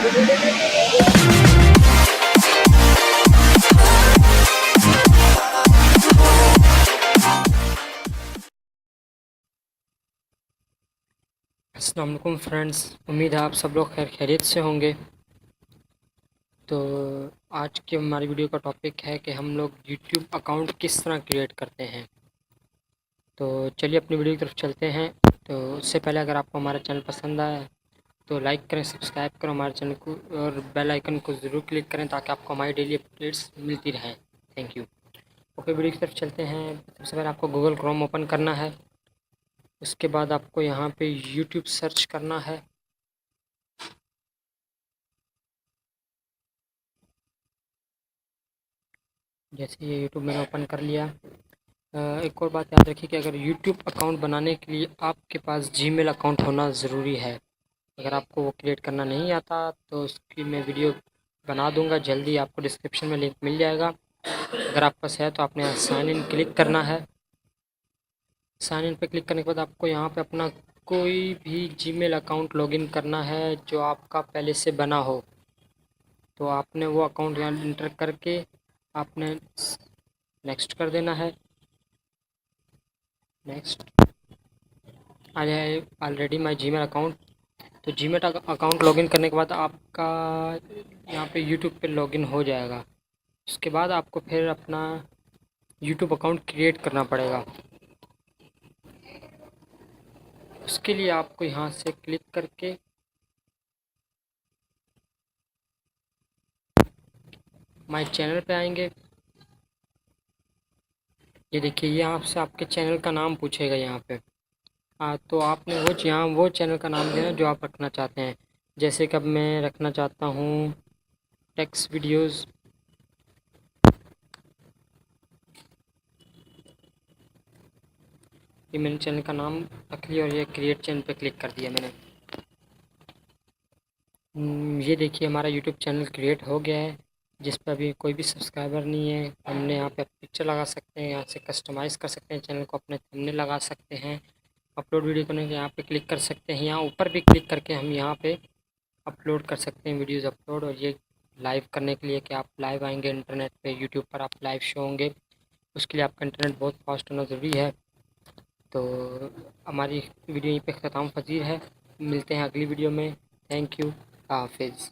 अस्सलाम वालेकुम फ्रेंड्स, उम्मीद है आप सब लोग खैरियत से होंगे। तो आज की हमारी वीडियो का टॉपिक है कि हम लोग यूट्यूब अकाउंट किस तरह क्रिएट करते हैं। तो चलिए अपनी वीडियो की तरफ चलते हैं। तो उससे पहले अगर आपको हमारा चैनल पसंद आया तो लाइक करें, सब्सक्राइब करें हमारे चैनल को और बेल आइकन को ज़रूर क्लिक करें ताकि आपको हमारी डेली अपडेट्स मिलती रहें। Thank you. ओके, वीडियो की तरफ चलते हैं। सबसे पहले आपको गूगल क्रोम ओपन करना है। उसके बाद आपको यहाँ पे यूट्यूब सर्च करना है। जैसे ये यूट्यूब मैंने ओपन कर लिया। एक और बात याद रखिए कि अगर यूट्यूब अकाउंट बनाने के लिए आपके पास जीमेल अकाउंट होना ज़रूरी है। अगर आपको वो क्रिएट करना नहीं आता तो उसकी मैं वीडियो बना दूंगा जल्दी, आपको डिस्क्रिप्शन में लिंक मिल जाएगा। अगर आपके पास है तो आपने यहाँ साइन इन क्लिक करना है। साइन इन पे क्लिक करने के बाद आपको यहाँ पे अपना कोई भी जीमेल अकाउंट लॉगिन करना है जो आपका पहले से बना हो। तो आपने वो अकाउंट यहाँ इंटर करके आपने नेक्स्ट कर देना है। नेक्स्ट आ जाए ऑलरेडी माई जीमेल अकाउंट। तो जीमेल अकाउंट लॉगिन करने के बाद आपका यहाँ पे यूट्यूब पे लॉगिन हो जाएगा। उसके बाद आपको फिर अपना यूट्यूब अकाउंट क्रिएट करना पड़ेगा। उसके लिए आपको यहाँ से क्लिक करके माई चैनल पे आएंगे। ये देखिए, ये आपसे आपके चैनल का नाम पूछेगा यहाँ पे। तो आपने वो चैनल का नाम देना जो आप रखना चाहते हैं। जैसे कि अब मैं रखना चाहता हूँ टेक्स वीडियोज़। ये मैंने चैनल का नाम रख लिया और ये क्रिएट चैनल पे क्लिक कर दिया मैंने। ये देखिए हमारा यूट्यूब चैनल क्रिएट हो गया है, जिस पर अभी कोई भी सब्सक्राइबर नहीं है। हमने यहाँ पे पिक्चर लगा सकते हैं, यहाँ से कस्टमाइज़ कर सकते हैं चैनल को, अपने थंबनेल लगा सकते हैं। अपलोड वीडियो करने के यहाँ पे क्लिक कर सकते हैं। यहाँ ऊपर भी क्लिक करके हम यहाँ पे अपलोड कर सकते हैं वीडियोज़ अपलोड। और ये लाइव करने के लिए कि आप लाइव आएंगे इंटरनेट पे, यूट्यूब पर आप लाइव शो होंगे, उसके लिए आपका इंटरनेट बहुत फास्ट होना ज़रूरी है। तो हमारी वीडियो यहीं पे ख़त्म पजीर है। मिलते हैं अगली वीडियो में। थैंक यू, हाफिज़।